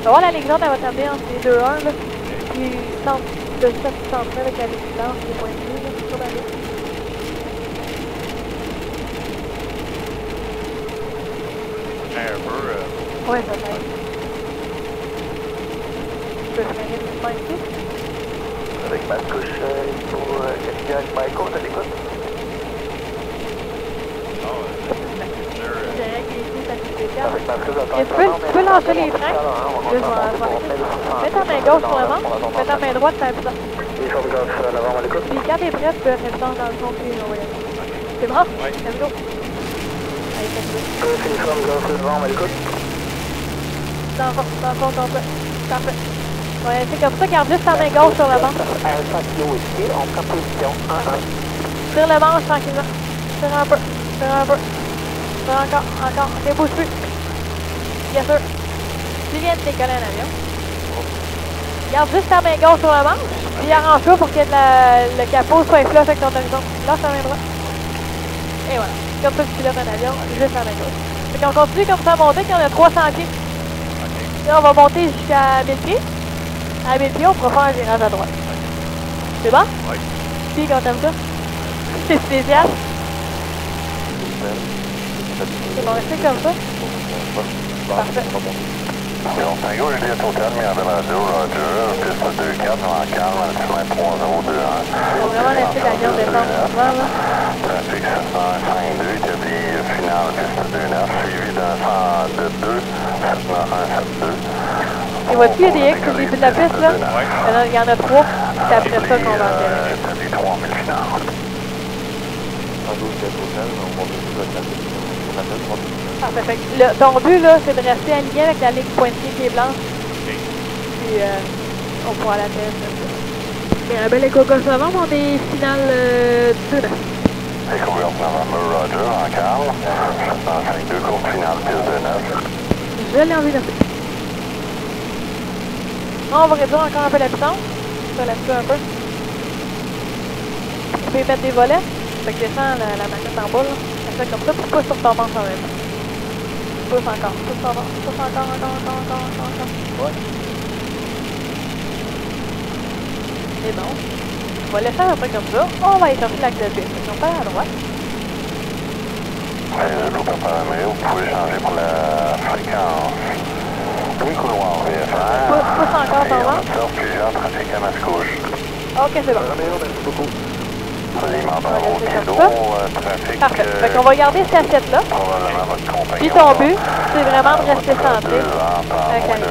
Tu vas voir la ligne jaune, elle va t'amener entre les 2-1, là. Puis, centre de cette centre avec la ligne blanche, les points de vue, là, sur la ligne. Un peu. Ouais, ça t'aide. Tu peux freiner le mouvement ici. Avec ma couche, il faut Canadian Michael, t'as l'écoute? Non, Je dirais qu'il est ici, ça fait spécial. Avec ma couche, Et tu peux lâcher les freins. Mets ta main gauche sur le ventre, mets ta main droite, t'as ça. Les femmes gauche l'avant à l'écoute? Puis quand t'es prêt, tu peux rester dans le fond, puis on va y aller. C'est bon? Oui. Let's go. Allez, fais-le. Les femmes gauche l'avant à l'écoute? Dans le fond, complet. Parfait. Ouais, c'est comme ça, garde juste ta main gauche sur le ventre. Alpha Kilo ici, on prend position 1-1. Tire le manche tranquillement. Tire un peu. Tire un peu. Tire encore. Ok, bouge plus. Bien sûr. Tu viens de décoller un avion. Garde juste ta main gauche sur le manche. Puis arrange-toi pour que le capot soit flush avec ton horizon. Lâche ta main droite. Et voilà. Comme ça, tu pilotes un avion, juste la main gauche. Fait qu'on continue comme ça à monter, qu'on a 300 pieds. Là, on va monter jusqu'à 1000 pieds. À 1000 pieds, on pourra faire un virage à droite. C'est bon? Oui. Puis, quand t'aimes ça? C'est spécial? C'est bon, restez comme ça. Parfait. Bon, Tango, Juliette Hotel, Mirabel Radio, Roger, piste 2-4, en calme, chemin 3021. On va vraiment laisser l'avion descendre doucement, là. Trafic 752, établi final, piste 29, suivi d'un 102, 79172. Et vois-tu, il y a des X au début de la piste, là? Oui. Il y en a 3. C'est après ça qu'on va atterrir. Établi 3000 final. Parfait. Fait que ton but, là, c'est de rester aligné avec la ligne pointillée qui est blanche. Puis, on pourra l'atterrir. Mirabel et Coco Savant, on est final 2-9. Echo November, Roger, en calme, 752, course finale, piste 29. Je l'ai envie de faire. On va réduire encore un peu la puissance. Ça là-dessus un peu. Tu peux y mettre des volets. Fait que descends la manette en bas, là. Fais ça comme ça, puis pousse sur ton ventre en même temps. Pousse encore, pousse ton ventre, pousse encore. Ouais. C'est bon. On va laisser un peu comme ça. On va aller chercher la clé de piste. On part à droite. Vous pouvez changer pour la fréquence. Oui, couloir VFR. Pousse encore ton Et on ventre. observe plusieurs trafics à Mascouche. Ok, c'est bon. Merci beaucoup. Alimentant On va au laisser kilo, comme ça. trafic. Parfait. Fait qu'on va garder cette assiette-là. Probablement votre compagnon. Puis ton but, c'est vraiment de rester centré avec la ligne.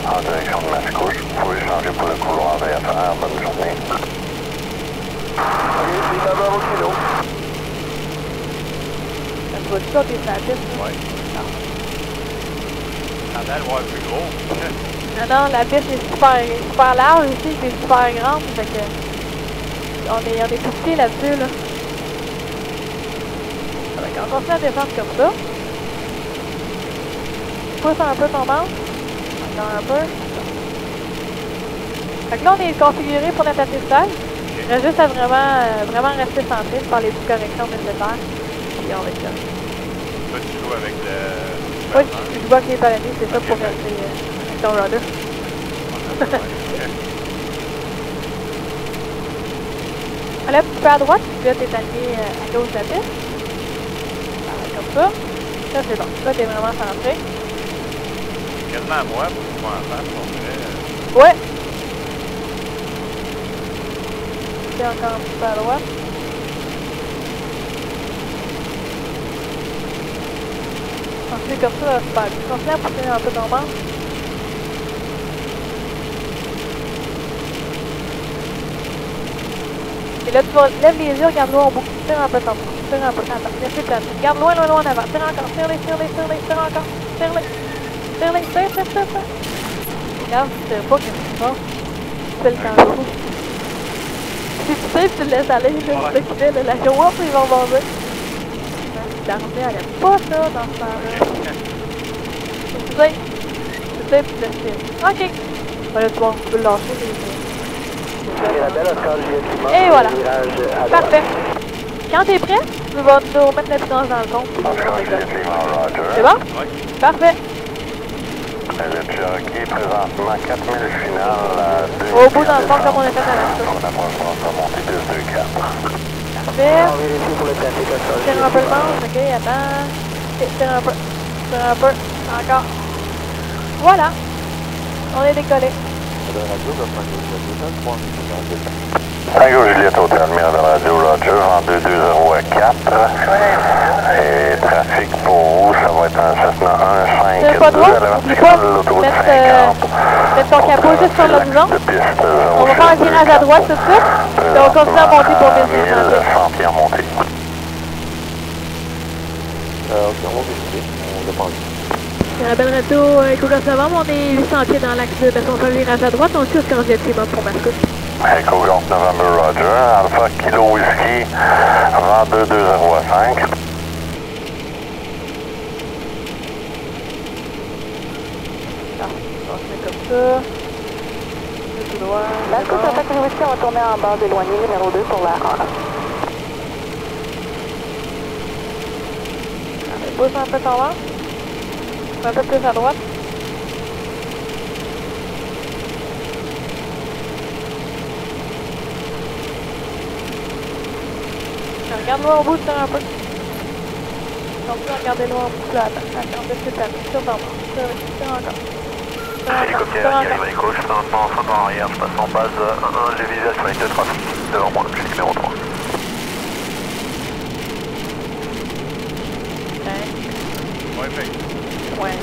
En direction de Mascouche. Vous pouvez changer pour le couloir VFR. Bonne journée. Ok, c'est d'abord au kilo. Ça te va-tu ça, t'es sur la piste? Oui. Attends, le voir plus gros. Non, la piste est super large ici, c'est super grande, fait que on est poussé là-dessus, là. Fait qu'on continue à descendre comme ça. Pousse un peu ton ventre. Encore un peu. Fait que là, on est configuré pour notre atterrissage. Il reste juste à vraiment rester centré, faire les petites corrections nécessaires. Puis on va être là. Toi, tu joues avec le... Oui, je vois qu'il est aligné, c'est ça pour rester avec ton rudder. Là, un petit peu à droite, puis là, t'es aligné à gauche de la piste. Comme ça. Ça, c'est bon. Là, t'es vraiment centré. Quasiment à moi, pour que tu m'en fasses, on dirait... Ouais. C'est encore un petit peu à droite. Continue comme ça, super. Continue à pousser un peu ton ventre. Et là, tu vas lève les yeux, regarde loin au bout. Tire un peu ton ventre. Tire un peu. Attends, laisse-les planer. Regarde loin en avant. Tire encore. Tire-les, tire encore. Tire-les. Tire. Regarde, tu tires pas, qu'est-ce qui se passe? Tu fais le kangourou. Si tu sais, tu le laisses aller, là, c'est ça qu'il fait, là, la grosse, ils vont bomber. L'armée, elle aime pas ça dans ce temps-là. Tu sais, puis tu laisses tirer. Ok. Voilà, tu vois, tu peux le lâcher. Et voilà. Parfait. Quand t'es prêt, tu vas nous remettre la puissance dans le compte. C'est bon? Oui. Parfait. Le Cherokee, présentement 4000 finales. Au bout dans le fond, comme on a fait à la On approche pour se remonter 224. Parfait. Tire un peu le manche, ok, attends. Ok, tire un peu. Tire un peu. Encore. Voilà. On est décollé. Tango Juliette Hôtel, Mirabel Radio, Roger, en 220 à 4. Et trafic pour vous, ça va être un Cessna 152 C'est pas droit, à la oublie verticale pas de l'autoroute mettre, 50. mettre ton capot juste sur l'horizon. De piste On va faire un virage à droite tout de suite. Puis on continue à monter pour 1500 pieds. 100 pieds en montée. Ok, on va vérifier. On va prendre. Mirabel Radio, Eco Savant, on est 800 pieds dans l'axe sud. On fait un virage à droite, on suit ce maximum pour Mascouche. Echo Golf November Roger, Alpha Kilo Whisky, vent 220 à 5. On se met comme ça. Tout droit. Mascouche, Alpha Kilo Whisky, on va tourner en base éloignée, numéro 2 pour la 1. Allez, pousse un peu par là. Un peu plus à droite. Regarde loin au bout, tire un peu. Continue à regarder loin au bout, là, attends, de cette année, tire dans le tire encore. Hélicoptère qui arrive à l'écho, je fais un pas en front en arrière, je passe en base 1, j'ai visé sur les 2 trafic devant moi, je suis numéro 3. Ouais, fait. Ouais.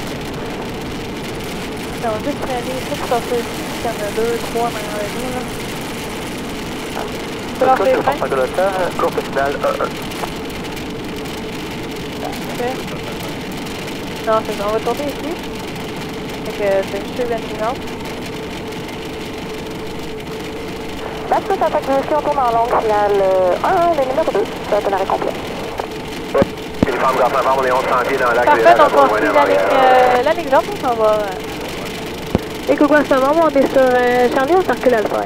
On va juste aller ici pour sortir ici, il y en a 2, 3 maintenant avec nous, là. Parfait, fin. De l'auteur, courte finale Parfait. Non, c'est ça, on va tourner ici. Fait que c'est juste la suivante. Mascouche, Alpha Kilo Whisky, on tourne en longue finale 1, le numéro 2, ça va être un arrêt complet. Une femme grâce avant, on est 1100 pieds dans l'axe. Parfait, donc on suit la ligne droite, on va... Eco Savant, on est sur Charlie, on circule Alpha.